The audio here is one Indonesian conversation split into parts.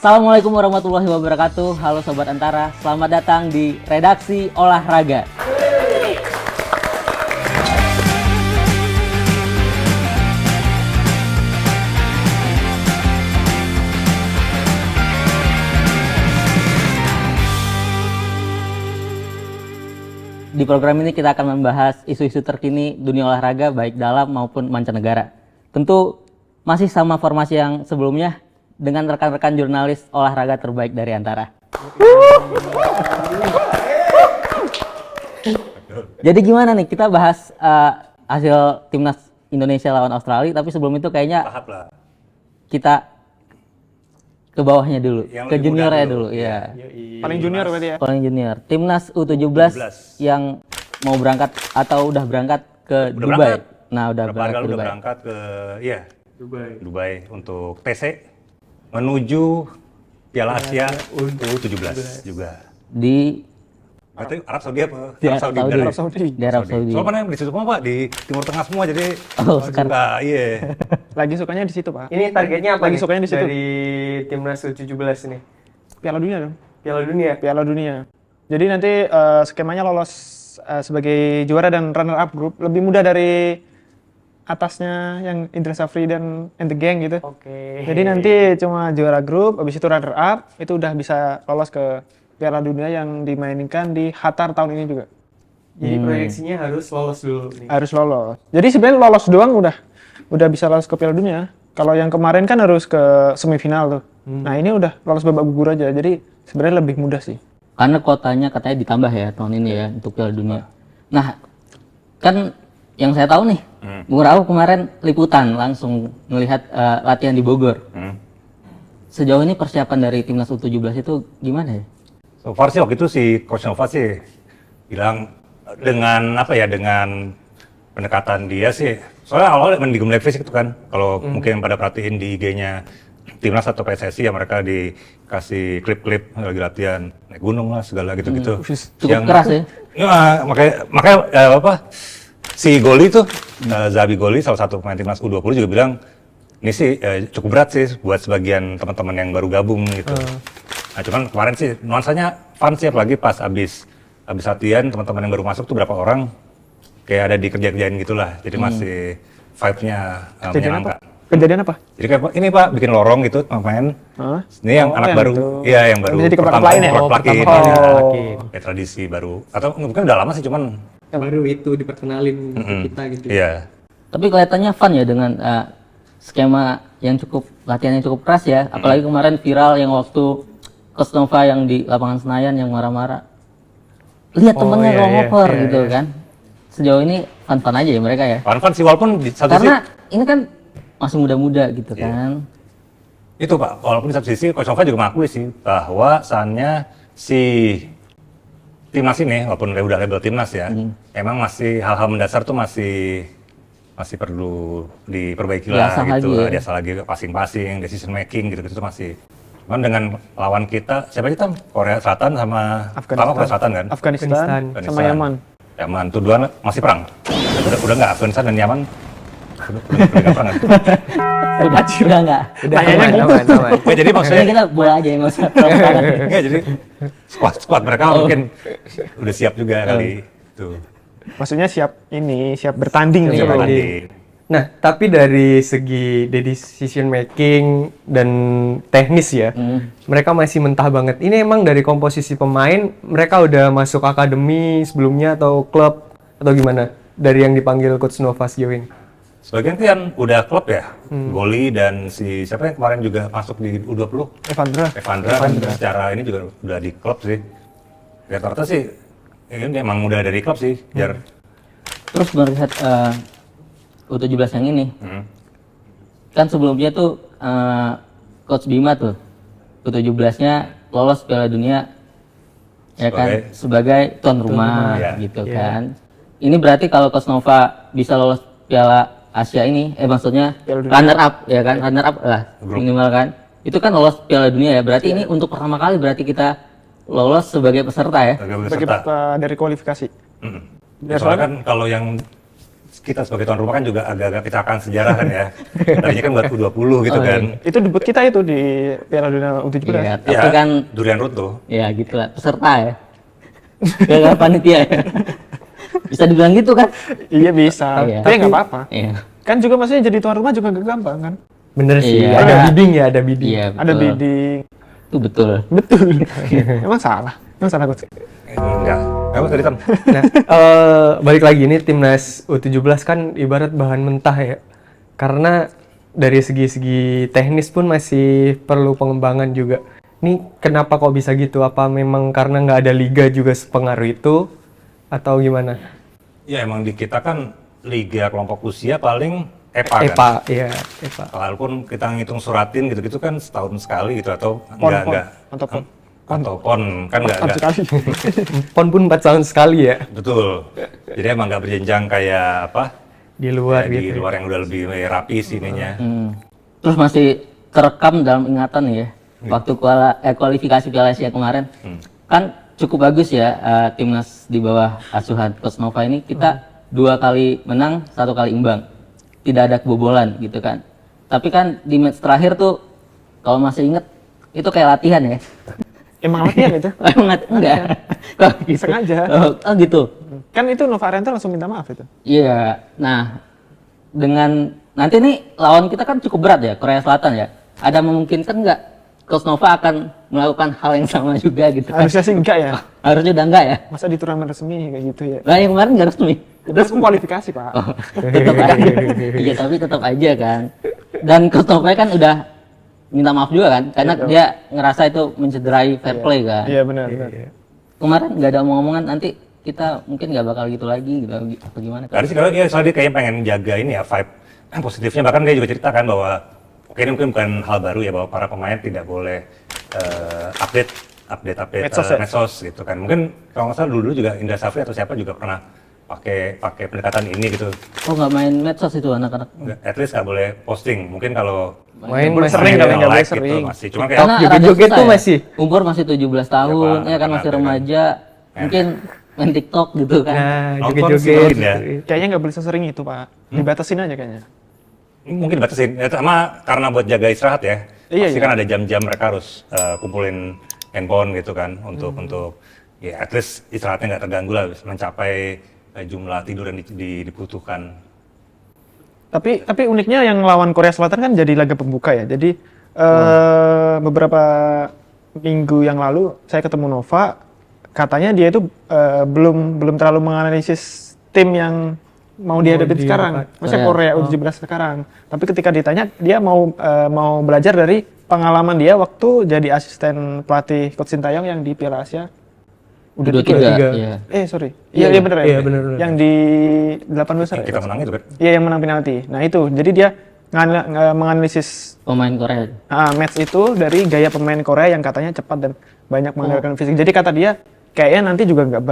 Assalamualaikum warahmatullahi wabarakatuh. Halo Sobat Antara, selamat datang di Redaksi Olahraga. Di program ini kita akan membahas isu-isu terkini dunia olahraga baik dalam maupun mancanegara. Tentu masih sama formasi yang sebelumnya dengan rekan-rekan jurnalis olahraga terbaik dari Antara. Jadi gimana nih, kita bahas hasil timnas Indonesia lawan Australia, tapi sebelum itu kayaknya kita ke bawahnya dulu, yang ke juniornya dulu, ya. Paling junior berarti ya? Paling junior. Timnas U17 yang mau berangkat atau udah berangkat ke Dubai. Berangkat. Nah, udah berangkat ke udah Dubai. berangkat ke Dubai untuk TC menuju Piala Asia U17 juga. Di Arab Saudi apa? Di Arab Saudi. Di Arab Saudi. Soalnya mana di situ semua Pak, di Timur Tengah semua, jadi sekarang. Iya. Lagi sukanya di situ, Pak. Ini targetnya apa? Lagi sukanya di situ. Dari timnas U17 ini. Piala Dunia dong. Piala Dunia. Piala Dunia. Jadi nanti skemanya lolos sebagai juara dan runner up grup lebih mudah dari atasnya yang Indra Safri dan the gang gitu. Oke. Jadi nanti cuma juara grup, habis itu runner up, itu udah bisa lolos ke Piala Dunia yang dimainkan di Qatar tahun ini juga. Jadi proyeksinya harus lolos dulu nih. Harus lolos. Jadi sebenarnya lolos doang udah bisa lolos ke Piala Dunia. Kalau yang kemarin kan harus ke semifinal tuh. Nah, ini udah lolos babak gugur aja. Jadi sebenarnya lebih mudah sih. Karena kuotanya katanya ditambah ya tahun ini ya untuk Piala Dunia. Nah, kan yang saya tahu nih, Bung Rauf kemarin liputan langsung melihat latihan di Bogor. Sejauh ini persiapan dari timnas U17 itu gimana ya? So far sih waktu itu si Coach Nova sih bilang dengan dengan pendekatan dia sih. Soalnya awalnya di Game Live itu kan, kalau mungkin pada perhatiin di IG-nya Timnas atau PSSI ya, mereka dikasih klip-klip lagi latihan naik gunung lah segala gitu-gitu. Cukup keras ya? Ya, makanya si Goli tuh, Zabi Goli salah satu pemain Timnas U20 juga bilang ini sih cukup berat sih buat sebagian teman-teman yang baru gabung gitu. Nah, cuman kemarin sih nuansanya fun sih, apalagi pas abis latihan teman-teman yang baru masuk tuh berapa orang kayak ada dikerjain gitulah. Jadi masih vibe-nya menyenangkan. Kejadian apa? Jadi kayak ini Pak, bikin lorong gitu pemain. Ini yang anak baru, iya yang baru jadi pertama keplak-keplakin ya. Oh. Kayak tradisi baru, atau mungkin udah lama sih, cuman Baru itu diperkenalin ke kita gitu. iya. Tapi kelihatannya fun ya dengan skema yang latihan yang cukup keras ya. Apalagi kemarin viral yang waktu Coach Nova yang di lapangan Senayan yang marah-marah. Lihat temennya ngoper gitu kan. Sejauh ini fun-fun aja ya mereka ya. Fun sih, walaupun di satu Karena ini kan masih muda-muda gitu kan. itu Pak, walaupun di satu sisi Coach Nova juga mengakui sih bahwa saatnya si timnas ini, walaupun udah label timnas ya, emang masih hal-hal mendasar tuh masih perlu diperbaiki lah gitu. Biasa lagi passing, decision making gitu-gitu tuh masih. Cuman dengan lawan kita, siapa kita? Korea Selatan sama Korea Selatan kan? Afghanistan sama Yaman. Yaman, tuh dua masih perang. Udah nggak, Afghanistan dan Yaman udah nggak perang kan? Udah enggak. Ya, jadi maksudnya kita bola aja yang nggak usah. Enggak, jadi squad mereka mungkin udah siap juga kali itu. Maksudnya siap bertanding. Siap bertanding. Nah, tapi dari segi decision making dan teknis ya, mereka masih mentah banget. Ini emang dari komposisi pemain, mereka udah masuk akademi sebelumnya atau klub atau gimana? Dari yang dipanggil Coach Nova sejauh ini? Sebagian kan udah klub ya, Goli dan si siapa yang kemarin juga masuk di U20? Evandra kan secara ini juga udah di klub sih. Rata-rata sih, ini emang udah dari klub sih, biar. Terus melihat U17 yang ini, kan sebelumnya tuh Coach Bima tuh U17-nya lolos Piala Dunia ya kan sebagai tuan rumah gitu kan. Ini berarti kalau Coach Nova bisa lolos Piala Asia ini, maksudnya runner up ya kan, runner up lah minimal kan. Itu kan lolos Piala Dunia ya. Berarti ini untuk pertama kali berarti kita lolos sebagai peserta ya. Sebagai peserta dari kualifikasi. Soalnya kan kalau yang kita sebagai tuan rumah kan juga agak-agak kecelakaan sejarah kan ya. Tadinya kan buat U20 gitu kan. Itu debut kita itu di Piala Dunia U17. Iya, Ya, tapi kan durian root tuh. ya gitulah peserta ya. Gak panitia ya. Bisa dibilang gitu kan? Iya bisa, Iya. tapi nggak apa-apa. Iya. Kan juga maksudnya jadi tuan rumah juga gak gampang kan? Bener sih, Iya. ada bidding ya, ada bidding. Iya, Ada betul. bidding, Itu betul. betul. Emang salah coach. Enggak. Apa tadi Tam? Nah, balik lagi nih timnas U17 kan ibarat bahan mentah ya. Karena dari segi-segi teknis pun masih perlu pengembangan juga. Nih kenapa kok bisa gitu? Apa memang karena nggak ada liga juga sepengaruh itu? Atau gimana? Ya emang di kita kan liga kelompok usia paling EPA kan. EPA, iya, EPA. Walaupun kita ngitung suratin gitu-gitu kan setahun sekali gitu atau Pon. enggak. Atau pon. Atau pon kan enggak. Sekali. PON pun 4 tahun sekali ya Betul. Jadi emang nggak berjenjang kayak apa? di luar Kayak di gitu. luar yang udah lebih rapi sih ininya. Terus masih terekam dalam ingatan ya. Waktu kualifikasi Piala Asia kemarin kan cukup bagus ya timnas di bawah asuhan Coach Nova ini kita 2 kali menang, 1 kali imbang. Tidak ada kebobolan gitu kan. Tapi kan di match terakhir tuh kalau masih inget itu kayak latihan ya. Emang latihan itu? Enggak. Kok gitu? Sengaja. Oh gitu. Kan itu Nova Rental langsung minta maaf itu. Iya. Nah, dengan nanti nih lawan kita kan cukup berat ya, Korea Selatan ya. Ada memungkinkan nggak Coach Nova akan melakukan hal yang sama juga gitu kan? Harusnya sih enggak ya. Harusnya udah enggak ya. Masa di turnamen resmi kayak gitu ya. Nah, yang kemarin nggak resmi. Terus kualifikasi Pak. Tetap aja. Iya, tapi tetap aja kan. Dan Coach Nova kan udah minta maaf juga kan, karena dia ngerasa itu mencederai fair play kan. Iya benar. Kemarin nggak ada omong-omongan nanti kita mungkin nggak bakal gitu lagi gitu apa gimana kan? Tadi sih kalau dia soalnya dia kayak pengen jaga ini ya vibe positifnya, bahkan dia juga ceritakan bahwa oke ini mungkin bukan hal baru ya bahwa para pemain tidak boleh update Medsos ya? medsos gitu kan. Mungkin kalau nggak salah dulu juga Indra Safri atau siapa juga pernah pakai pendekatan ini gitu. Oh nggak main medsos itu anak-anak? At least nggak boleh posting. Mungkin kalau Main boleh masih sering kali, nggak boleh like sering. gitu masih. Cuma kayak Karena joget-joget rada tuh susah masih. Umur masih 17 tahun, Ya, ya kan Pak, masih kan. remaja, mungkin main TikTok gitu kan. Nah, Nonton joget-joget. sih, ya. Kayaknya nggak boleh sesering itu Pak. Dibatasin aja kayaknya. mungkin batasin. Ya, sama karena buat jaga istirahat ya. Iya, Pasti iya. kan ada jam-jam mereka harus kumpulin handphone gitu kan untuk ya at least istirahatnya nggak terganggu lah mencapai jumlah tidur yang dibutuhkan. Tapi uniknya yang lawan Korea Selatan kan jadi laga pembuka ya. Jadi beberapa minggu yang lalu saya ketemu Nova, katanya dia itu belum terlalu menganalisis tim yang mau dihadapi sekarang. Maksudnya Korea U17 sekarang. Tapi ketika ditanya, dia mau belajar dari pengalaman dia waktu jadi asisten pelatih Coach Sintayong yang di Piala Asia. Udah tiga. Iya. Sorry. Iya benar ya. Iya, benar. Yang di 8 besar ya. Kita menang itu kan. Iya yang menang penalti. Nah itu, jadi dia menganalisis Pemain Korea. match itu dari gaya pemain Korea yang katanya cepat dan banyak mengandalkan fisik. Jadi kata dia kayaknya nanti juga nggak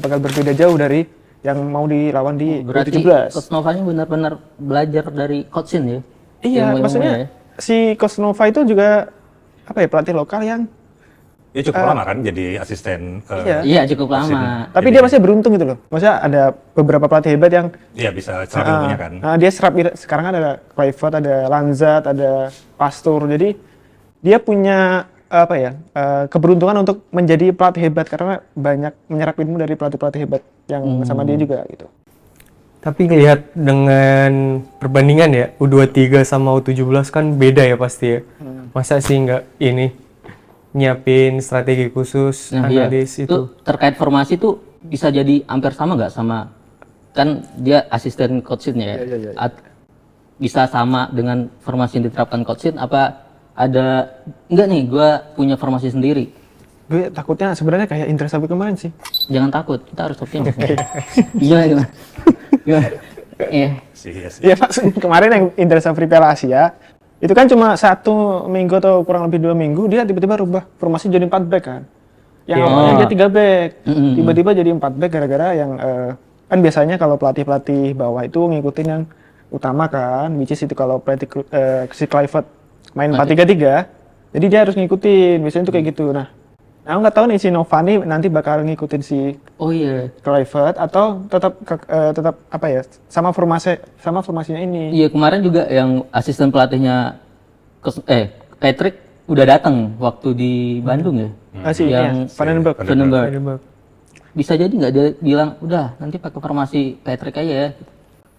bakal berbeda jauh dari yang mau dilawan di Berarti U17. Coach Nova ini benar-benar belajar dari Coach Shin ya? Iya, Ilmu-ilmunya maksudnya ya? si Coach Nova itu juga pelatih lokal yang Dia cukup lama kan jadi asisten. Iya. Iya cukup lama. tapi dia masih beruntung gitu loh. Maksudnya ada beberapa pelatih hebat yang Iya bisa serap ilmunya kan. dia sekarang ada Kluivert, ada Lanzat, ada Pastur. Jadi dia punya keberuntungan untuk menjadi pelatih hebat karena banyak menyerap ilmu dari pelatih-pelatih hebat yang sama dia juga gitu. Tapi ngelihat dengan perbandingan ya, U23 sama U17 kan beda ya pasti ya. Masa sih nggak nyiapin strategi khusus, analis itu terkait formasi tuh bisa jadi hampir sama nggak sama kan dia asisten coach Shin-nya ya? Bisa sama dengan formasi yang diterapkan coach Shin apa ada enggak nih gua punya formasi sendiri? Gue takutnya sebenarnya kayak Indra Safri kemarin sih. Jangan takut, kita harus optimis. Gimana? Iya. Iya Pak, kemarin yang Indra Safri Piala Asia itu kan cuma 1 minggu atau kurang lebih 2 minggu dia tiba-tiba rubah formasi jadi 4 back kan. Yang awalnya dia 3 back, tiba-tiba jadi 4 back gara-gara yang kan biasanya kalau pelatih-pelatih bawah itu ngikutin yang utama kan, which is itu kalau pelatih si Kluivert main 4-3-3, jadi dia harus ngikutin, biasanya itu kayak gitu. Nah, Aku nggak tahu nih si Nova nih nanti bakal ngikutin si Oh iya. Kluivert atau tetap apa ya sama formasinya ini. Iya, kemarin juga yang asisten pelatihnya Patrick udah datang waktu di Bandung ya. Si yang Vandenberg. Vandenberg. Bisa jadi nggak dia bilang udah nanti pakai formasi Patrick aja ya.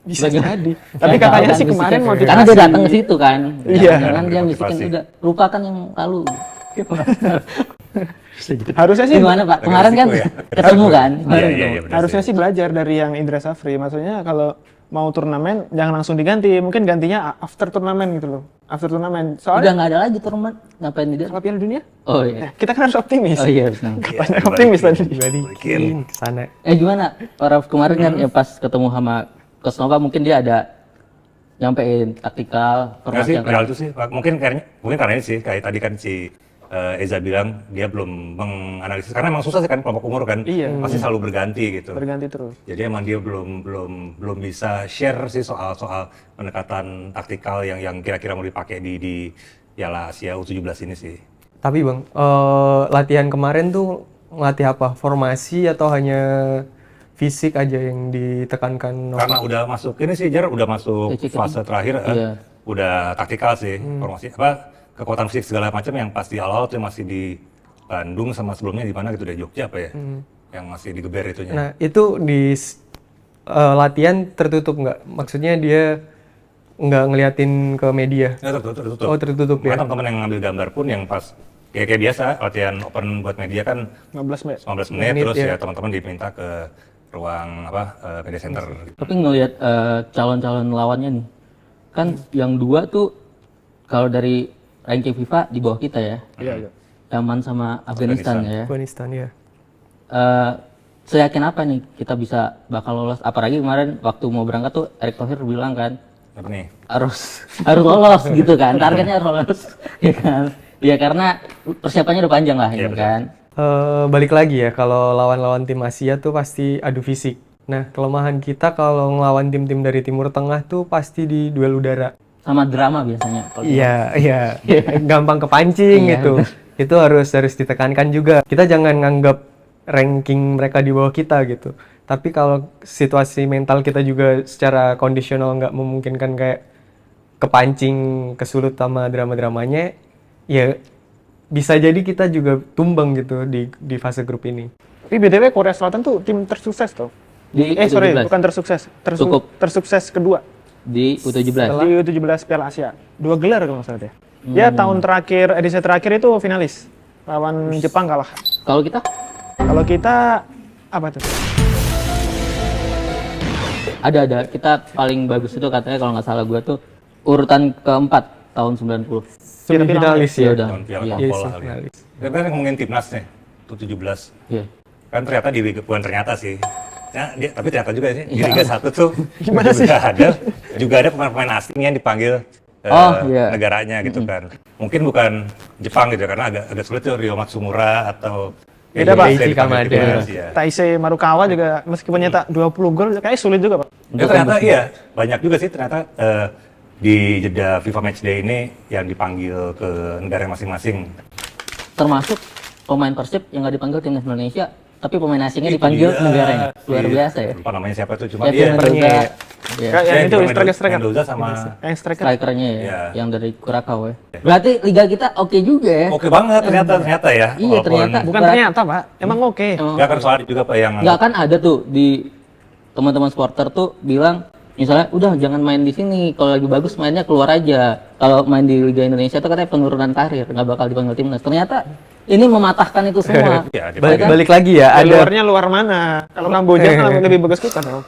Bisa jadi. Tapi katanya sih kemarin mau karena dia datang ke situ kan. Iya. Jangan dia bisikin udah lupakan yang lalu. Harusnya sih Gimana Pak? Kemarin kan resiko ya. ketemu kan? Iya, benar harusnya sih. sih belajar dari yang Indra Safri. Maksudnya kalau mau turnamen jangan langsung diganti, mungkin gantinya after turnamen gitu loh. After turnamen. Udah Soalnya nggak ada lagi turnamen. Ngapain dia? kalau Piala Dunia, Oh iya. kita kan harus optimis. Oh iya benar. Banyak optimis tadi. Balikin ke sana. Gimana? Para kemarin kan ya pas ketemu sama Coach Nova mungkin dia ada nyampein taktikal Nggak formasi sih, yang padahal itu sih, mungkin karena ini sih, kayak tadi kan si Eza bilang dia belum menganalisis karena emang susah sih kan kelompok umur kan, Iya. pasti selalu berganti gitu. Berganti terus. Jadi emang dia belum bisa share sih soal pendekatan taktikal yang kira-kira mau dipakai di Piala Asia U17 ini sih. Tapi Bang, latihan kemarin tuh ngelatih apa? Formasi atau hanya fisik aja yang ditekankan Nova? Karena udah masuk ini sih Jar, udah masuk fase terakhir, Iya. udah taktikal sih, formasi apa kekuatan fisik segala macam yang pas di awal tuh masih di Bandung sama sebelumnya di mana gitu deh, Jogja apa ya, yang masih digeber itunya. Nah, itu di latihan tertutup nggak? Maksudnya dia nggak ngeliatin ke media? Ya, tertutup. Oh, tertutup ya? Makanya teman-teman yang ngambil gambar pun yang pas kayak biasa latihan open buat media kan 15 menit. 15 menit, Menit, terus ya. ya teman-teman diminta ke ruang media center. Tapi ngelihat calon-calon lawannya nih, kan yang dua tuh kalau dari ranking FIFA di bawah kita ya, Iya, iya. Yaman sama Afghanistan ya. Afghanistan ya. Seyakin apa nih kita bisa bakal lolos? Apalagi kemarin waktu mau berangkat tuh Erick Thohir bilang kan Apa nih? harus lolos gitu kan, targetnya harus lolos, ya kan? Ya karena persiapannya udah panjang lah, Iya, ya betul. kan? Balik lagi ya, kalau lawan-lawan tim Asia tuh pasti adu fisik. Nah, kelemahan kita kalau ngelawan tim-tim dari Timur Tengah tuh pasti di duel udara. Sama drama biasanya. kalau Iya, gampang kepancing Iya, gitu. Itu harus ditekankan juga. Kita jangan nganggap ranking mereka di bawah kita gitu. Tapi kalau situasi mental kita juga secara kondisional nggak memungkinkan kayak kepancing, kesulut sama drama-dramanya, ya bisa jadi kita juga tumbang gitu di fase grup ini. Tapi BTW Korea Selatan tuh tim tersukses tuh. Di Sorry, U17. bukan tersukses. Cukup. Tersukses kedua Di U17. di U17 Piala Asia. 2 gelar kalau nggak salah deh. Ya tahun terakhir, edisi terakhir itu finalis. Lawan Jepang kalah. Kalau kita Kalau kita apa tuh? ada kita paling bagus itu katanya kalau nggak salah gua tuh urutan keempat tahun 90. Semifinalalis ya. udah. Tahun Piala Iya. Kompol Iya, lah kali. semifinalalis. Dan kan ngomongin timnas nih, U17. Iya. Kan ternyata bukan ternyata sih. Ya, tapi ternyata juga sih, di Liga 1 tuh Gimana sih? juga ada pemain-pemain asing yang dipanggil Iya. negaranya gitu kan. Mungkin bukan Jepang gitu karena agak sulit tuh Ryo Matsumura atau Beda, Pak. Indonesia Eiichi dipanggil Kamada. timnas, ya. Taisei Marukawa juga meskipun nyetak 20 gol kayaknya sulit juga, Pak. Ya, ternyata iya, banyak juga sih ternyata di jeda FIFA Matchday ini yang dipanggil ke negara masing-masing. Termasuk pemain Persib yang nggak dipanggil timnas Indonesia, tapi pemain asingnya Itu dipanggil dia. negaranya. Luar Iya. biasa ya. Lupa namanya siapa tuh, cuma Kevin iya. Mendoza, ya. Kayak yang itu striker. Mendoza sama Yang striker. Strikernya ya, Iya. yang dari Kurakau ya. Berarti liga kita oke juga ya. oke banget ternyata ya. Iya, ternyata. Bukan ternyata, Pak. Emang oke. Enggak kan soal juga Pak yang Nggak kan ada tuh di teman-teman supporter tuh bilang misalnya udah jangan main di sini, kalau lagi bagus mainnya keluar aja. Kalau main di Liga Indonesia tuh katanya penurunan karir, nggak bakal dipanggil timnas. Ternyata ini mematahkan itu semua. ya, Balik lagi ya, Ya, ada luarnya luar mana? Kalau Kamboja kan lebih bagus kita dong.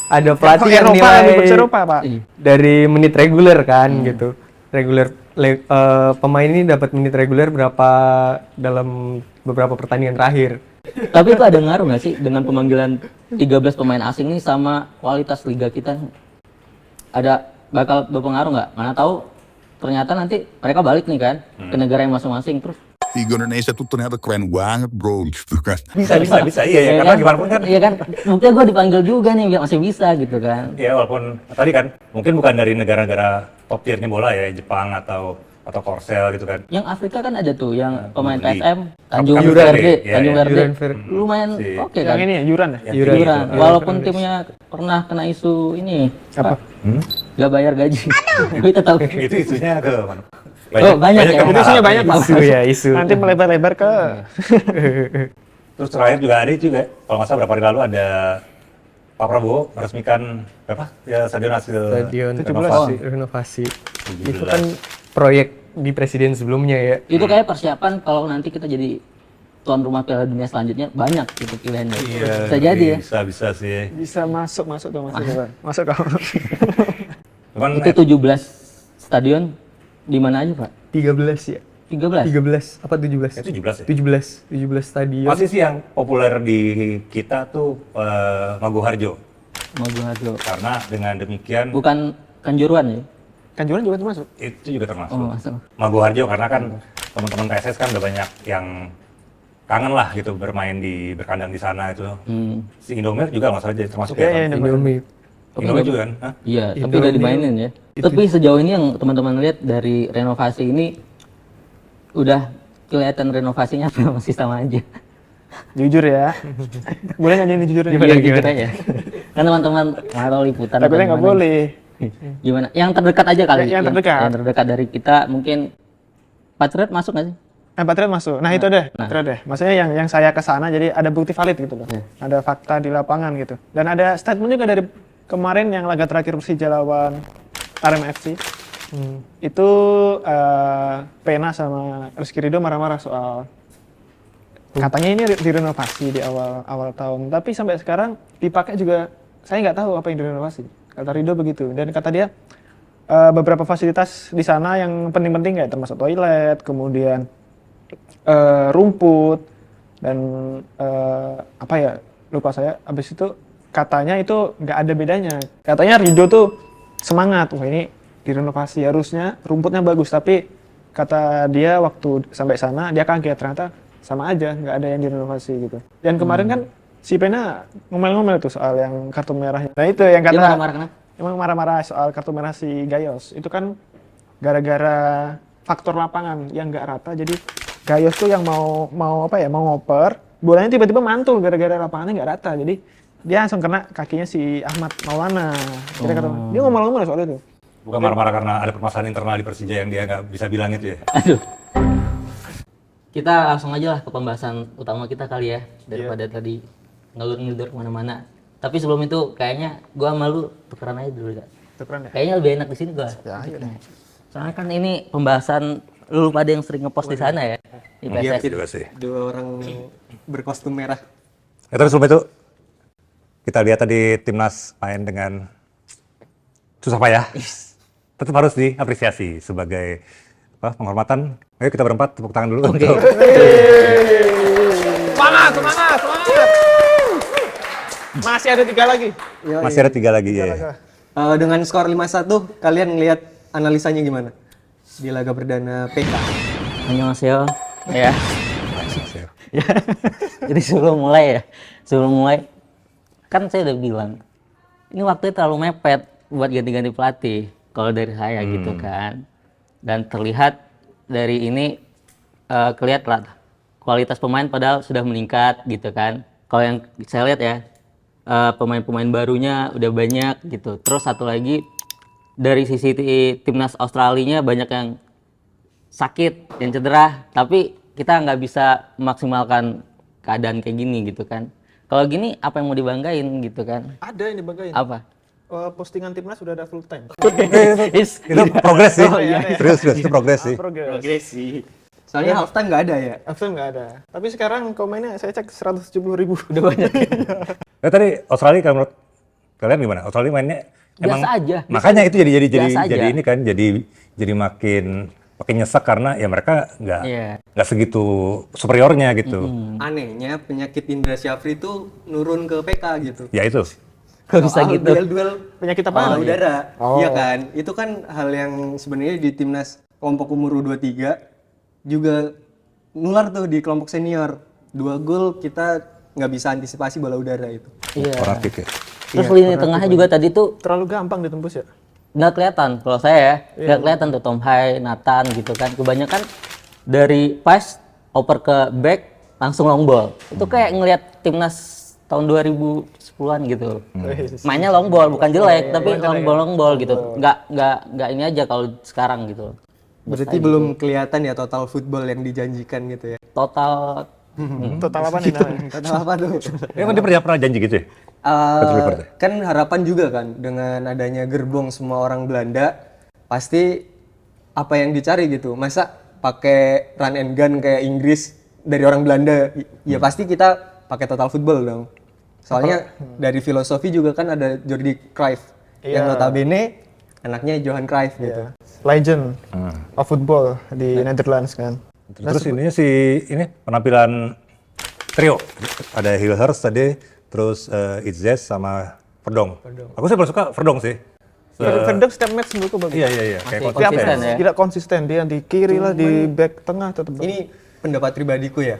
ada pelatih yang Eropa lebih bagus nilai Eropa, Pak. Iya. dari menit reguler kan gitu. Pemain ini dapat menit reguler berapa dalam beberapa pertandingan terakhir. Tapi itu ada ngaruh nggak sih dengan pemanggilan 13 pemain asing nih sama kualitas liga kita? Ada bakal berpengaruh nggak? Mana tahu ternyata nanti mereka balik nih kan ke negara yang masing-masing terus. Liga Indonesia tuh ternyata keren banget bro gitu kan. bisa iya ya, karena gimana pun kan Iya kan, buktinya gue dipanggil juga nih, masih bisa gitu kan. ya walaupun tadi kan mungkin bukan dari negara-negara top tiernya bola ya, Jepang atau atau Korsel gitu kan. Yang Afrika kan ada tuh, yang pemain di- PSM, Tanjung Tanjung Verde, Verde, ya, Tanjung ya. Verde, Yuran Verde. lumayan Si- oke Yang kan. ini ya, Yuran ya? Yuran. Yuran. Gitu. Walaupun timnya pernah kena isu ini, Apa? Gak bayar gaji. Gue tetap. Itu isunya ke mana? Oh, banyak ya? yang Itu isunya mengarah. banyak, Pak. Isu ya, isu. Nanti melebar-lebar ke Terus terakhir juga ada juga, kalau nggak salah berapa hari lalu ada Pak Prabowo meresmikan berapa? Ya stadion hasil Stadion renovasi. renovasi. 17. Itu kan proyek di presiden sebelumnya ya. Itu kayak persiapan kalau nanti kita jadi tuan rumah Piala Dunia selanjutnya banyak gitu pilihannya. Iya, Bisa jadi ya. Bisa sih. bisa masuk tuh masuk kau. Cuman Itu 17 stadion di mana aja, Pak? 13 ya. 13. 13 apa 17? itu 17 ya. 17 stadion. Masih sih yang populer di kita tuh Maguharjo. Maguharjo. Karena dengan demikian Bukan Kanjuruan ya? Kanjuran juga tuh masuk. itu juga termasuk. Oh, masuk. Maguharjo karena kan teman-teman PSS kan udah banyak yang kangen lah gitu berkandang di sana itu. Si Indomie juga nggak salah jadi termasuk Iya, ya. iya, Kan? Indomie. Indomie juga kan? Hah? Iya, tapi udah dimainin ya. Tapi sejauh ini yang teman-teman lihat dari renovasi ini udah kelihatan renovasinya apa masih sama aja. Jujur ya. Boleh nggak ini jujur Iya, jujur aja. Kan teman-teman ngaruh liputan. Takutnya atau nggak gimana. boleh. Gimana? Yang terdekat aja kali. Yang terdekat. Yang terdekat dari kita mungkin Patriot masuk nggak sih? Patriot masuk. Nah, itu deh, Patriot deh. Maksudnya yang saya ke sana jadi ada bukti valid gitu loh. Ada fakta di lapangan gitu. Dan ada statement juga dari kemarin yang laga terakhir Persija lawan Arema FC. Itu Pena sama Rizky Ridho marah-marah soal katanya ini direnovasi di awal tahun, tapi sampai sekarang dipakai juga saya nggak tahu apa yang direnovasi. Kata Ridho begitu. Dan kata dia beberapa fasilitas di sana yang penting-penting kayak termasuk toilet, kemudian rumput dan apa ya lupa saya. Habis itu katanya itu nggak ada bedanya. Katanya Ridho tuh semangat, wah ini direnovasi harusnya rumputnya bagus, tapi kata dia waktu sampai sana dia kaget ternyata sama aja nggak ada yang direnovasi gitu. Dan kemarin kan si Pena ngomel-ngomel tuh soal yang kartu merahnya. Nah itu yang Dia kata marah-marah kenapa? emang marah-marah soal kartu merah si Gayos. Itu kan gara-gara faktor lapangan yang nggak rata. Jadi Gayos tuh yang mau apa ya mau ngoper, bolanya tiba-tiba mantul gara-gara lapangannya nggak rata. Jadi dia langsung kena kakinya si Ahmad Maulana. Dia kata, dia ngomong-ngomong soal itu. Bukan marah-marah karena ada permasalahan internal di Persija yang dia nggak bisa bilang itu ya. Aduh. Kita langsung aja lah ke pembahasan utama kita kali ya, daripada tadi ngelur-ngelur kemana-mana. Tapi sebelum itu kayaknya gua malu tukeran aja dulu Kak. Tukeran ya? Kayaknya lebih enak di sini gua. Ya, ayo deh. Soalnya kan ini pembahasan lu pada yang sering ngepost di sana ya di Iya PSS. juga sih. Dua orang berkostum merah. Ya, tapi sebelum itu kita lihat tadi timnas main dengan susah payah. Tetap harus diapresiasi sebagai penghormatan. Ayo kita berempat tepuk tangan dulu untuk Semangat! Masih ada 3 lagi. masih ada 3 lagi ya. Dengan skor 5-1, kalian ngelihat analisanya gimana? Di laga perdana PK. Annyeonghaseyo. Ya. Ya. Jadi sebelum mulai kan saya udah bilang ini waktunya terlalu mepet buat ganti-ganti pelatih kalau dari saya gitu kan. Dan terlihat dari ini kelihatan kualitas pemain padahal sudah meningkat gitu kan. Kalau yang saya lihat ya pemain-pemain barunya udah banyak gitu. Terus satu lagi dari sisi timnas Australia banyak yang sakit, yang cedera, tapi kita nggak bisa memaksimalkan keadaan kayak gini gitu kan. Kalau gini apa yang mau dibanggain gitu kan? Ada yang dibanggain. Apa? Postingan timnas sudah ada full time. Itu progres sih. Oh, iya. Serius itu progres sih. Progres. sih. Soalnya halftime nggak ada ya. After nggak ada. Tapi sekarang komennya saya cek 170.000. Udah banyak. Tadi Australia kalau menurut kalian gimana? Australia mainnya emang Biasa aja. makanya itu jadi Biasa aja. jadi ini kan jadi makin nyesek karena ya mereka Iya. nggak segitu superiornya gitu. Anehnya penyakit Indra Syafri itu nurun ke PK gitu. Ya itu. Kok bisa Soal gitu? duel-duel Penyakit apa? bola udara. Oh. Iya kan? Itu kan hal yang sebenarnya di timnas kelompok umur U23 juga nular tuh di kelompok senior. 2 gol kita nggak bisa antisipasi bola udara itu. Iya. Fanatik ya. Terus lini tengahnya juga tadi tuh Terlalu gampang ditembus ya. nggak kelihatan kalau saya ya, nggak kelihatan tuh Tom Hai, Nathan gitu kan. Kebanyakan dari pass oper ke back langsung long ball. Itu kayak ngelihat timnas tahun 2010-an gitu. Mainnya long ball, bukan jelek, tapi long ball gitu. Nggak ini aja kalau sekarang gitu. Berarti belum kelihatan ya total football yang dijanjikan gitu ya. Total Total apa nih namanya? Total apa tuh? Emang dia pernah janji gitu ya? Kan harapan juga kan dengan adanya gerbong semua orang Belanda, pasti apa yang dicari gitu. Masa pakai run and gun kayak Inggris dari orang Belanda, ya pasti kita pakai total football dong. Soalnya dari filosofi juga kan ada Jordi Cruyff yang notabene anaknya Johan Cruyff gitu. Legend of football di Netherlands kan. Terus ininya ini penampilan trio. Ada Hilhers tadi, terus Itzes sama Verdong. Aku sih paling suka Verdong sih. Verdong setiap match menurutku bagus. Iya. Kayak Masih konsisten konsisten. ya. Gila konsisten dia di kiri lah, di back tengah tetap. Ini pendapat pribadiku ya.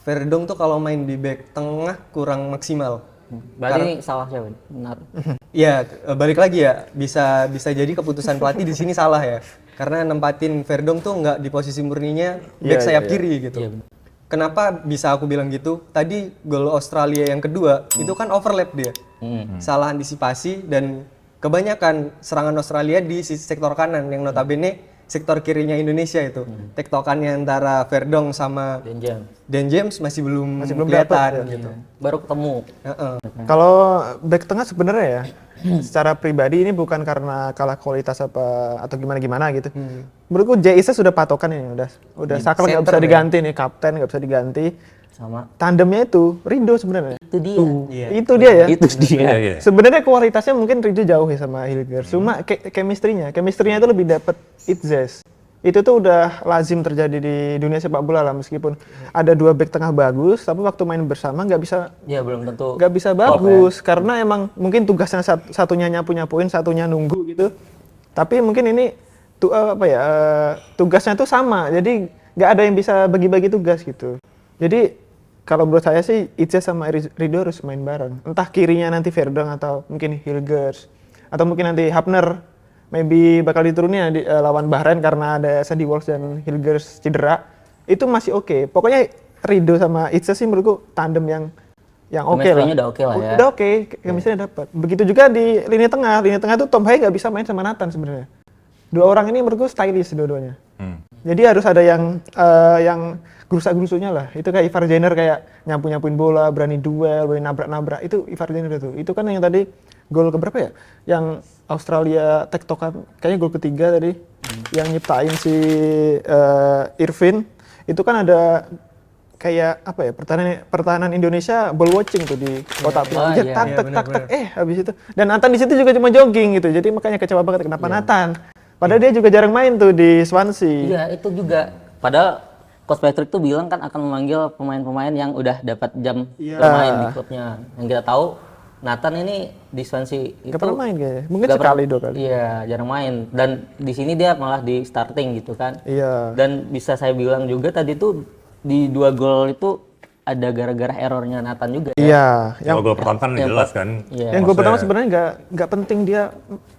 Verdong tuh kalau main di back tengah kurang maksimal. berarti salah siapa? Benar. Ya, balik lagi ya, bisa jadi keputusan pelatih di sini salah ya. Karena nempatin Verdong tuh nggak di posisi murninya back sayap kiri gitu. Iya, benar. Kenapa bisa aku bilang gitu? Tadi gol Australia yang kedua itu kan overlap dia. Salah antisipasi dan kebanyakan serangan Australia di sisi sektor kanan yang notabene sektor kirinya Indonesia itu. Tektokannya antara Verdong sama Dan jam. Dan James masih belum dapet, kelihatan ya. gitu. Baru ketemu. Kalau back tengah sebenarnya ya, secara pribadi ini bukan karena kalah kualitas apa atau gimana gitu. Menurutku JIS sudah patokan ini, udah sakral nggak bisa diganti nih, kapten nggak bisa diganti. Sama. Tandemnya itu Rido sebenarnya. Itu dia. Itu dia ya. Itu dia. Iya. Sebenarnya kualitasnya mungkin Rido jauh ya sama Hilger. Cuma chemistry-nya itu lebih dapat Itzes. Itu tuh udah lazim terjadi di dunia sepak bola lah, meskipun ada dua back tengah bagus, tapi waktu main bersama nggak Ya belum tentu. bisa bagus karena emang mungkin tugasnya satunya nyapuin, satunya nunggu gitu. Tapi mungkin ini tugasnya tuh sama, jadi nggak ada yang bisa bagi-bagi tugas gitu. Jadi kalau menurut saya sih Itzes sama Rido harus main bareng. Entah kirinya nanti Verdong atau mungkin Hilgers atau mungkin nanti Hapner maybe bakal diturunin di lawan Bahrain karena ada Sandy Walsh dan Hilgers cedera. Itu masih oke. Pokoknya Rido sama Itzes sih menurutku tandem yang oke lah. Chemistry-nya udah oke lah ya. Udah oke, chemistry-nya dapat. Begitu juga di lini tengah. Lini tengah tuh Tom Hai nggak bisa main sama Nathan sebenarnya. Dua orang ini menurutku stylish dua-duanya. Jadi harus ada yang gerusak-gerusuknya lah. Itu kayak Ivar Jenner kayak nyapuin bola, berani duel, berani nabrak-nabrak. Itu Ivar Jenner itu. Itu kan yang tadi gol keberapa ya? Yang Australia tektokan, kayaknya gol ketiga tadi. Yang nyiptain si Irvin. Itu kan ada kayak apa ya, pertahanan Indonesia ball watching tuh di kotak penalti. Tak habis itu. Dan Nathan di situ juga cuma jogging gitu. Jadi makanya kecewa banget kenapa Nathan. Padahal dia juga jarang main tuh di Swansea. Iya, itu juga. Padahal Coach Patrick tuh bilang kan akan memanggil pemain-pemain yang udah dapat jam bermain di klubnya. Yang kita tahu Nathan ini di Swansea itu Gak pernah main kayaknya. Mungkin nggak sekali pernah- dua kali. Iya, jarang main. Dan di sini dia malah di starting gitu kan. Iya. Dan bisa saya bilang juga tadi tuh di 2 gol itu ada gara-gara errornya Nathan juga. Iya. Yang gol pertama kan jelas kan. Iya. Yang gue pertama sebenarnya nggak penting dia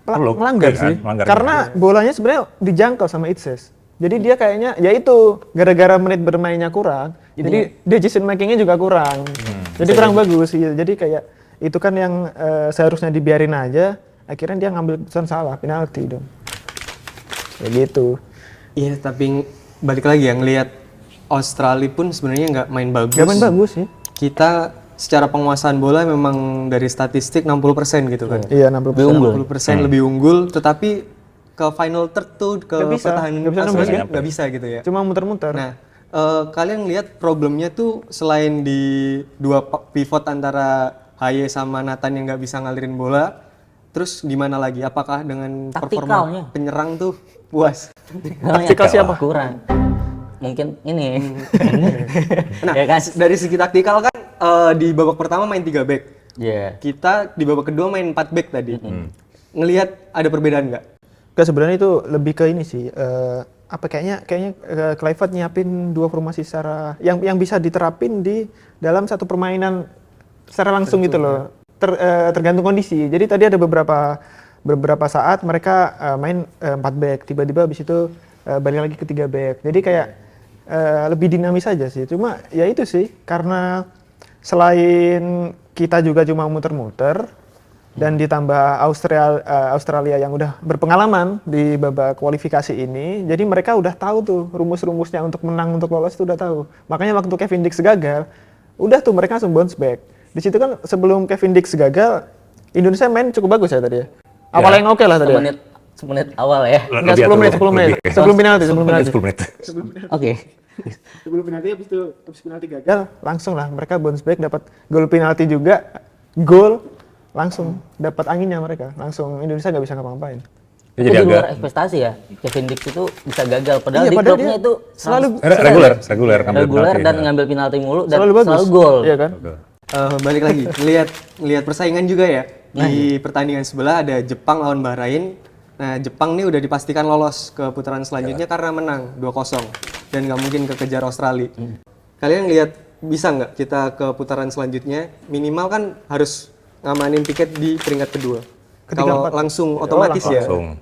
Peluk, melanggar iya kan? sih, Melanggar karena bolanya sebenarnya dijangkau sama Itzes. Jadi dia kayaknya ya itu gara-gara menit bermainnya kurang, jadi decision makingnya juga kurang. Jadi kurang bagus sih. Jadi kayak itu kan yang seharusnya dibiarin aja, akhirnya dia ngambil keputusan salah, penalti dong. Kayak gitu. Iya, tapi balik lagi ya ngelihat Australia pun sebenarnya nggak main bagus. Gak main bagus sih. Kita secara penguasaan bola memang dari statistik 60% gitu kan. Iya 60%. 60% lebih unggul, tetapi ke final third tuh ke Nggak bisa. pertahanan Nggak bisa nembus, Australia nggak bisa gitu ya. Cuma muter-muter. Nah, kalian lihat problemnya tuh selain di dua pivot antara Haye sama Nathan yang nggak bisa ngalirin bola, terus gimana lagi? Apakah dengan performa Taktikalnya. penyerang tuh puas? Taktikal siapa? Kurang. Mungkin ini. Nah, Ya kan? dari segi taktikal kan di babak pertama main 3 back. Iya. Kita di babak kedua main 4 back tadi. Ngelihat ada perbedaan nggak? Enggak, sebenarnya itu lebih ke ini sih. Kayaknya Kluivert nyiapin dua formasi secara yang bisa diterapin di dalam satu permainan secara langsung gitu loh. Tergantung kondisi. Jadi tadi ada beberapa beberapa saat mereka main 4 back, tiba-tiba habis itu balik lagi ke 3 back. Jadi kayak lebih dinamis aja sih. Cuma ya itu sih, karena selain kita juga cuma muter-muter dan ditambah Australia yang udah berpengalaman di babak kualifikasi ini, jadi mereka udah tahu tuh rumus-rumusnya untuk menang, untuk lolos tuh udah tahu. Makanya waktu Kevin Dix gagal, udah tuh mereka langsung bounce back. Di situ kan sebelum Kevin Dix gagal, Indonesia main cukup bagus ya tadi ya. Awal yang oke lah tadi. Semenit awal ya. Enggak, 10 menit. Sebelum penalti. 10 menit. Oke. Sebelum penalti, habis penalti gagal, langsung lah mereka bounce back, dapat gol penalti juga, gol, langsung dapat anginnya mereka, langsung Indonesia nggak bisa ngapa-ngapain. Dia Itu jadi di luar agak ekspektasi ya. Kevin Dix itu bisa gagal, padahal Iya, di padahal klubnya dia itu selalu reguler ngambil reguler penalti, dan ya. ngambil penalti mulu dan selalu bagus. selalu gol. Iya kan? Balik lagi, lihat persaingan juga ya. Di pertandingan sebelah ada Jepang lawan Bahrain. Nah, Jepang nih udah dipastikan lolos ke putaran selanjutnya karena menang 2-0 dan nggak mungkin kekejar Australia. Kalian lihat bisa nggak kita ke putaran selanjutnya? Minimal kan harus ngamanin tiket di peringkat kedua. Ketiga, Kalau empat. langsung otomatis ya. Langsung.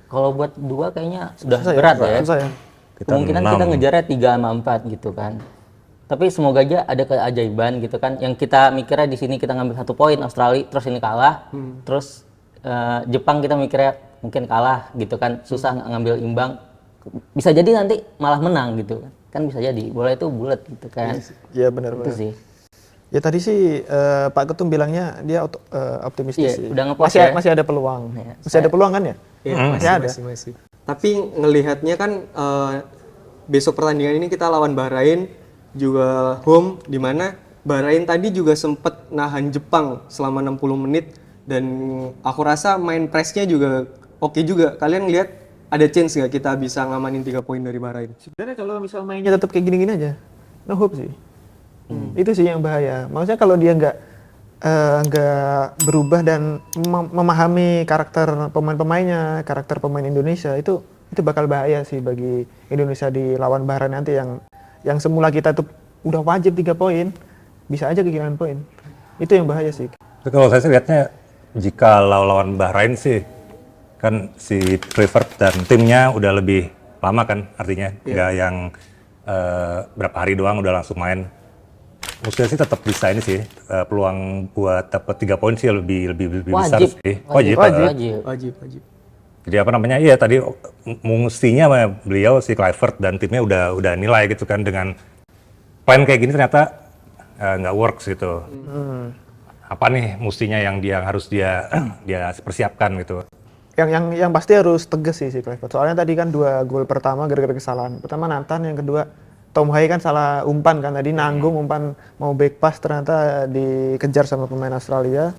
Kalau buat dua kayaknya sudah Susah berat ya. susah ya. Kemungkinan Kita kita enam. ngejarnya 3 sama 4 gitu kan. Tapi semoga aja ada keajaiban gitu kan. Yang kita mikirnya di sini kita ngambil 1 poin, Australia terus ini kalah. Terus Jepang kita mikirnya mungkin kalah gitu kan. Susah ngambil imbang. Bisa jadi nanti malah menang gitu kan. Kan bisa jadi. Bola itu bulat gitu kan. Iya benar. Itu sih. Ya tadi sih Pak Ketum bilangnya dia optimistis Iya, sih. udah ngepost ya. Masih ada peluang. Iya, Masih ada peluang kan ya? Iya, Masih ada. masih. Tapi ngelihatnya kan besok pertandingan ini kita lawan Bahrain juga home, di mana Bahrain tadi juga sempat nahan Jepang selama 60 menit dan aku rasa main pressnya juga oke juga. Kalian lihat ada chance nggak kita bisa ngamanin 3 poin dari Bahrain? Sebenarnya kalau misal mainnya tetap kayak gini-gini aja, no hope sih. Itu sih yang bahaya. Maksudnya kalau dia nggak berubah dan memahami karakter pemain-pemainnya, karakter pemain Indonesia, itu bakal bahaya sih bagi Indonesia di lawan Bahrain nanti yang semula kita tuh udah wajib 3 poin, bisa aja kehilangan poin. Itu yang bahaya sih. Tapi kalau saya sih lihatnya jika lawan Bahrain sih kan si Kluivert dan timnya udah lebih lama kan, artinya nggak yang berapa hari doang udah langsung main. Maksudnya sih tetap bisa ini sih peluang buat dapat 3 poin sih lebih besar Wajib. sih. Wajib. Jadi apa namanya? Iya tadi mestinya beliau si Kluivert dan timnya udah nilai gitu kan, dengan plan kayak gini ternyata nggak works gitu. Apa nih mestinya yang harus dia persiapkan gitu. Yang pasti harus tegas sih si Kluivert. Soalnya tadi kan 2 gol pertama gara-gara kesalahan. Pertama Nathan, yang kedua Tom Hai kan salah umpan kan, tadi nanggung umpan mau back pass ternyata dikejar sama pemain Australia.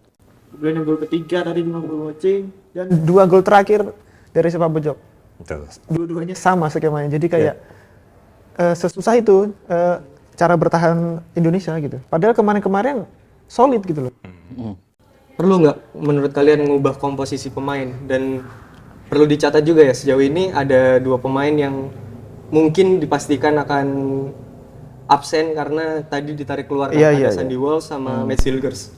Kemudian yang gol ketiga tadi cuma gol watching, dan 2 gol terakhir dari sepak pojok. Betul. Dua-duanya sama skemanya. Jadi kayak sesusah itu cara bertahan Indonesia gitu. Padahal kemarin-kemarin solid gitu loh. Perlu nggak menurut kalian mengubah komposisi pemain? Dan perlu dicatat juga ya, sejauh ini ada 2 pemain yang mungkin dipastikan akan absen karena tadi ditarik keluar ada Sandy Walsh sama Matt Silgers.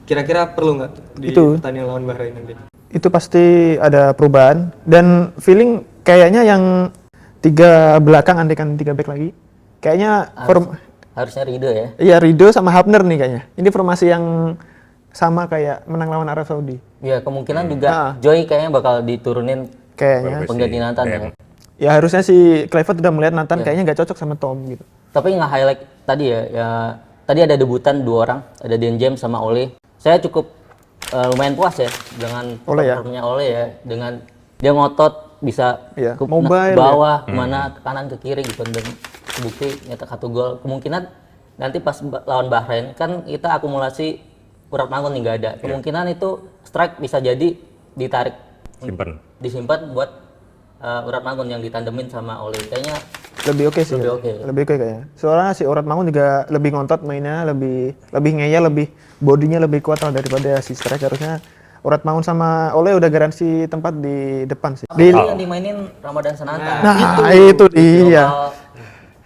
Kira-kira perlu nggak di pertandingan lawan Bahrain nanti? Itu pasti ada perubahan, dan feeling kayaknya yang 3 belakang andekan 3 back lagi kayaknya Harusnya Rido ya. Iya, Rido sama Hapner nih kayaknya. Ini formasi yang sama kayak menang lawan Arab Saudi. Ya kemungkinan juga Joy kayaknya bakal diturunin Kayaknya. pengganti Nathan ya. Ya harusnya si Kluivert udah melihat Nathan kayaknya nggak cocok sama Tom gitu. Tapi nge-highlight tadi ya tadi ada debutan 2 orang, ada Dean James sama Ole. Saya cukup lumayan puas ya dengan performanya Ole ya, dengan dia ngotot bisa ke mobile bawah, kemana, ke kanan, ke kiri gitu, dan bukti nyetak 1 gol. Kemungkinan nanti pas lawan Bahrain kan kita akumulasi urat mangun nih nggak ada. Kemungkinan itu strike bisa jadi ditarik, disimpan buat urat mangun yang ditandemin sama Ole. Kayaknya lebih oke sih. Lebih oke kayaknya. Soalnya si urat mangun juga lebih ngontot mainnya, lebih ngeyel, lebih bodinya lebih kuat lah daripada si strike. Harusnya urat mangun sama Ole udah garansi tempat di depan sih. yang dimainin Ramadan Sananta. Nah, itu dia.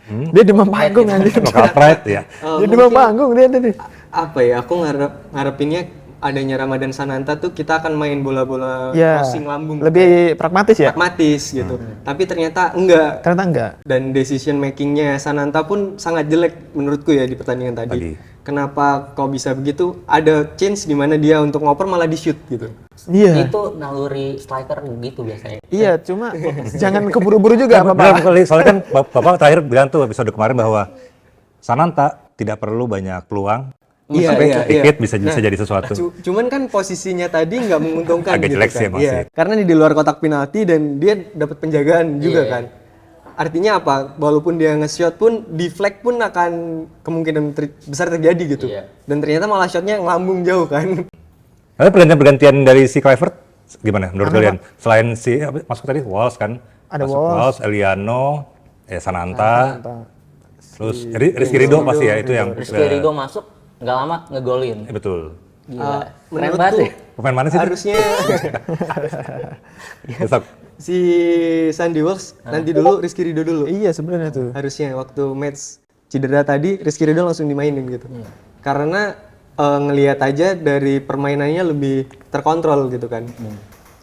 Dia demam panggung anjir. Local pride ya. Dia demam panggung dia tadi. Apa ya, aku ngarepinnya adanya Ramadan Sananta tuh kita akan main bola-bola Ya, crossing lambung lebih pragmatis ya. pragmatis gitu. Tapi ternyata enggak. Ternyata enggak. Dan decision makingnya Sananta pun sangat jelek menurutku ya di pertandingan tadi. Kenapa kok bisa begitu? Ada chance di mana dia untuk ngoper malah di shoot gitu. Iya. Itu naluri striker gitu biasanya. Iya, cuma jangan keburu-buru juga Benar Bapak. sekali, soalnya kan Bapak terakhir bilang tuh episode kemarin bahwa Sananta tidak perlu banyak peluang, Iya, sampai iya, dikit iya. bisa jadi sesuatu. Cuman kan posisinya tadi nggak menguntungkan Agak gitu jelek kan. sih emang Iya, sih. karena di luar kotak penalti dan dia dapat penjagaan juga kan. Artinya apa? Walaupun dia nge-shot pun deflect pun akan kemungkinan besar terjadi gitu. Iya. Dan ternyata malah shotnya ngelambung jauh kan. Lalu pergantian dari si Kluivert gimana menurut kalian? Selain si masuk tadi Walsh kan, Ada masuk Walsh. Eliano, Sananta, terus Rizky Ridho pasti ya itu yang Rizky Ridho masuk nggak lama ngegolin. betul. Gila. Keren Menurutku banget ya. Pemain mana sih? harusnya Besok. si Sandy Walsh nanti dulu Rizky Ridho dulu. Iya sebenarnya tuh. Harusnya waktu match cedera tadi Rizky Ridho langsung dimainin gitu. Karena ngelihat aja dari permainannya lebih terkontrol gitu kan.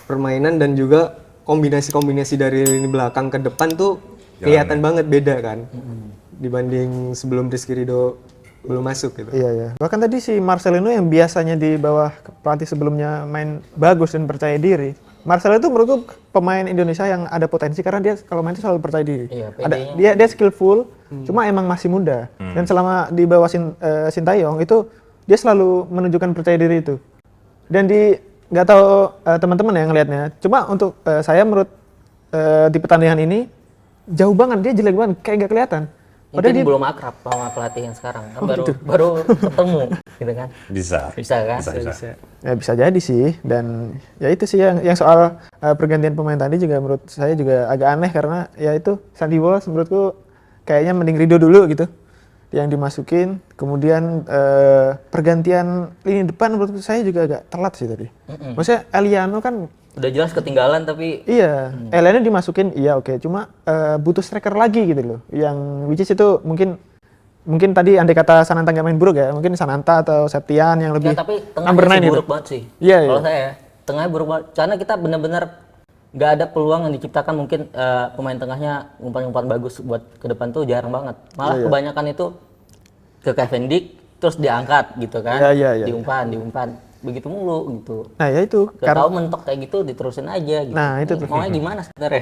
Permainan dan juga kombinasi-kombinasi dari lini belakang ke depan tuh kelihatan banget beda kan. Dibanding sebelum Rizky Ridho belum masuk gitu. Iya ya. Bahkan tadi si Marcelino yang biasanya di bawah pelatih sebelumnya main bagus dan percaya diri. Marcelo itu menurutku pemain Indonesia yang ada potensi karena dia kalau main itu selalu percaya diri. Iya, Dia skillful, cuma emang masih muda. Dan selama di bawah Sintayong itu dia selalu menunjukkan percaya diri itu. Dan nggak tahu teman-teman yang ngelihatnya. Cuma untuk saya menurut di pertandingan ini jauh banget, dia jelek banget, kayak nggak kelihatan. Mungkin dia belum akrab sama pelatih yang sekarang kan baru ketemu gitu kan. Bisa. Bisa kan? Bisa. Ya bisa jadi sih, dan ya itu sih yang soal pergantian pemain tadi juga menurut saya juga agak aneh karena ya itu Sandy Walsh menurutku kayaknya mending Ridho dulu gitu yang dimasukin, kemudian pergantian lini depan menurut saya juga agak telat sih tadi. Maksudnya Eliano kan Udah jelas ketinggalan tapi iya, Eliano dimasukin iya oke, cuma butuh striker lagi gitu loh, yang which is itu mungkin tadi andai kata Sananta nggak main buruk ya, mungkin Sananta atau Septian yang lebih ya, tapi number tengahnya 9 sih itu. buruk banget sih. Iya, Kalau iya. saya tengahnya buruk banget karena kita benar-benar nggak ada peluang yang diciptakan, mungkin pemain tengahnya umpan-umpan bagus buat ke depan tuh jarang banget. Malah kebanyakan itu ke Kevin Dick terus diangkat gitu kan. Iya. Diumpan begitu mulu gitu. Nah ya itu Gak tahu mentok kayak gitu diterusin aja gitu. Nah, itu tuh. Maunya gimana sebenarnya?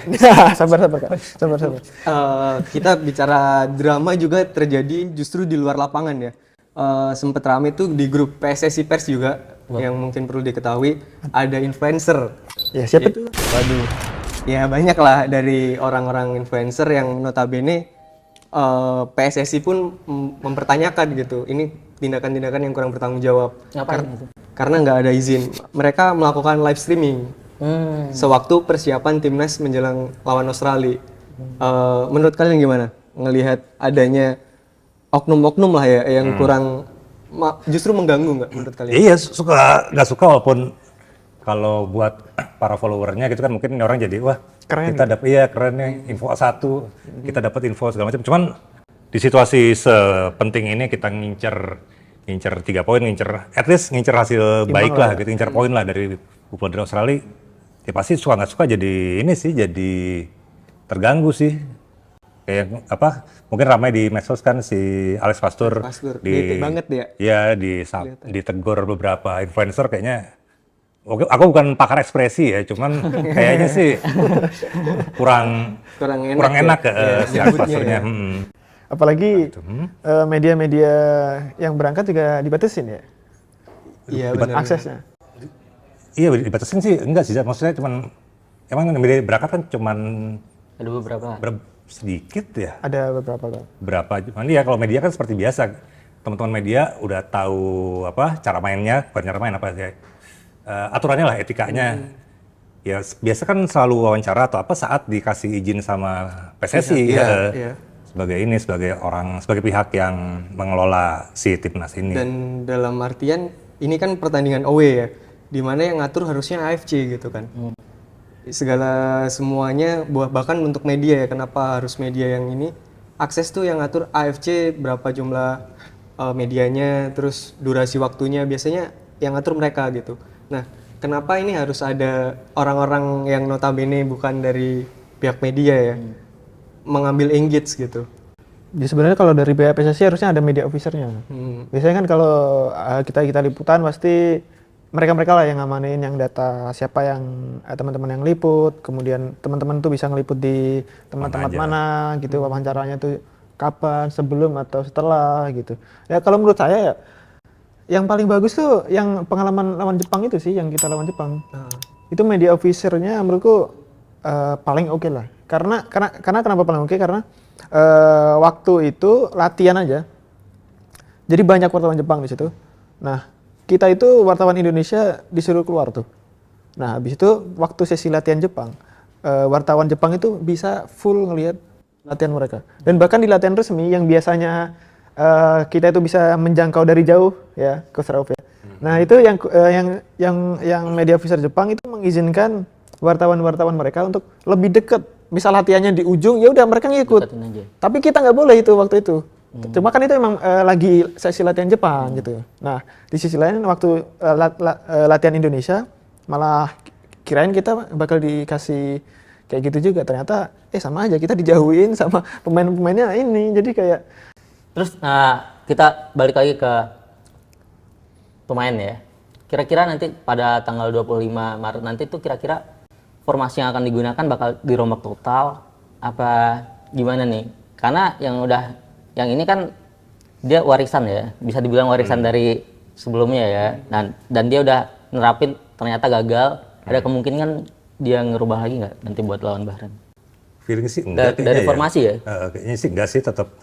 sabar Kak. Sabar. Kita bicara drama juga terjadi justru di luar lapangan ya. Sempet rame tuh di grup PSSI Pers juga yang mungkin perlu diketahui ada influencer. Ya siapa tuh? Waduh. Ya banyak lah dari orang-orang influencer yang notabene PSSI pun mempertanyakan gitu. Ini tindakan-tindakan yang kurang bertanggung jawab. Ngapain gitu? Karena nggak ada izin. Mereka melakukan live streaming sewaktu persiapan timnas menjelang lawan Australia. Menurut kalian gimana? Ngelihat adanya oknum-oknum lah ya yang kurang justru mengganggu nggak menurut kalian? Iya, nggak suka walaupun kalau buat para followernya gitu kan mungkin orang jadi wah Keren kita dapat iya keren nih info satu, kita dapat info segala macam. Cuman di situasi sepenting ini kita ngincer 3 poin, at least ngincer hasil baik lah gitu, ngincer poin lah dari pukulan dari Australia. Ya pasti suka nggak suka jadi ini sih, jadi terganggu sih. Kayak apa? Mungkin ramai di medsos kan si Alex Pastur bete banget dia. Ya ditegur beberapa influencer kayaknya. Oke, aku bukan pakar ekspresi ya, cuman kayaknya sih kurang enak ke si Alex Pasturnya. Apalagi media-media yang berangkat juga dibatasin ya Iya benar. aksesnya. Iya dibatasin sih enggak sih, maksudnya cuman emang media berangkat kan cuman Ada beberapa. sedikit ya. Ada beberapa kan. Berapa? Cuman ya kalau media kan seperti biasa, teman-teman media udah tahu apa cara mainnya, bukan cara main apa ya. Aturannya lah, etikanya. Ya biasa kan selalu wawancara atau apa saat dikasih izin sama PSSI Iya. sebagai pihak yang mengelola si timnas ini. Dan dalam artian ini kan pertandingan away ya, dimana yang ngatur harusnya AFC gitu kan. Semuanya bahkan untuk media ya, kenapa harus media yang ini? Akses tuh yang ngatur AFC berapa jumlah medianya, terus durasi waktunya biasanya yang ngatur mereka gitu. Nah, kenapa ini harus ada orang-orang yang notabene bukan dari pihak media ya mengambil engage gitu? Jadi sebenarnya kalau dari pihak PSSI harusnya ada media officer-nya. Biasanya kan kalau kita liputan pasti mereka lah yang ngamanin yang data siapa yang teman-teman yang liput, kemudian teman-teman tuh bisa ngeliput di tempat-tempat mana gitu, wawancaranya tuh kapan, sebelum atau setelah gitu. Ya kalau menurut saya ya yang paling bagus tuh yang pengalaman lawan Jepang itu sih, yang kita lawan Jepang. Itu media officer-nya menurutku paling oke lah. Karena kenapa paling oke? Karena waktu itu latihan aja. Jadi banyak wartawan Jepang di situ. Nah, kita itu wartawan Indonesia disuruh keluar tuh. Nah, habis itu waktu sesi latihan Jepang, wartawan Jepang itu bisa full ngelihat latihan mereka. Dan bahkan di latihan resmi yang biasanya kita itu bisa menjangkau dari jauh ya ke Surabaya. Nah, itu yang media officer Jepang itu mengizinkan wartawan-wartawan mereka untuk lebih dekat. Misal latihannya di ujung, ya udah mereka ngikut. Tapi kita nggak boleh itu waktu itu. Cuma kan itu emang lagi sesi latihan Jepang gitu. Nah, di sisi lain waktu latihan Indonesia malah kirain kita bakal dikasih kayak gitu juga. Ternyata sama aja, kita dijauhin sama pemain-pemainnya ini. Jadi kayak Terus kita balik lagi ke pemain ya. Kira-kira nanti pada tanggal 25 Maret nanti tuh kira-kira formasi yang akan digunakan bakal dirombak total apa gimana nih? Karena yang ini kan dia warisan ya, bisa dibilang warisan dari sebelumnya ya. Dan dia udah nerapin ternyata gagal. Ada kemungkinan dia ngerubah lagi nggak nanti buat lawan Bahrain? Feeling sih enggak. Dari formasi ya? Kayaknya sih enggak sih, tetap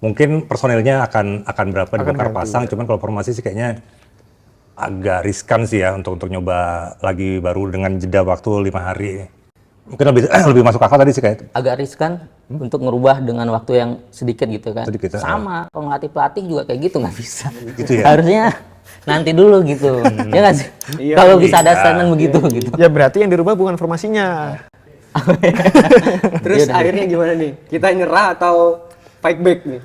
mungkin personilnya akan berapa dibongkar pasang, cuman kalau formasi sih kayaknya agak riskan sih ya untuk nyoba lagi baru dengan jeda waktu 5 hari. Mungkin lebih masuk akal tadi sih kayak Agak riskan untuk ngerubah dengan waktu yang sedikit gitu kan. Sedikit, Sama kalau ngelatih pelatih juga kayak gitu nggak bisa. Gitu ya? Harusnya nanti dulu gitu. Ya nggak sih? Kalau bisa ada statement begitu gitu. ya berarti yang dirubah bukan formasinya. Terus akhirnya gimana nih? Kita nyerah atau fight back nih?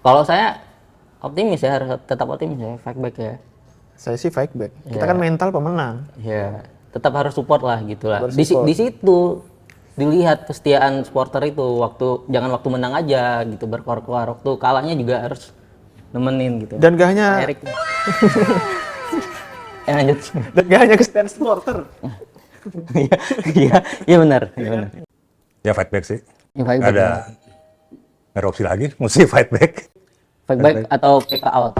Kalau saya optimis ya, harus tetap optimis ya, fight back ya. Saya sih fight back. Kita kan mental pemenang. Ya, tetap harus support lah gitulah. Harus Di support. situ dilihat kesetiaan supporter itu, jangan waktu menang aja gitu berkoar-koar, waktu kalahnya juga harus nemenin gitu. Dan gak hanya Erik. Lanjut. dan gak hanya kesetiaan supporter. Iya benar. ya fight back sih. Ya, fight Nggak back. ada opsi lagi, mesti fight back. Fight back atau PK out.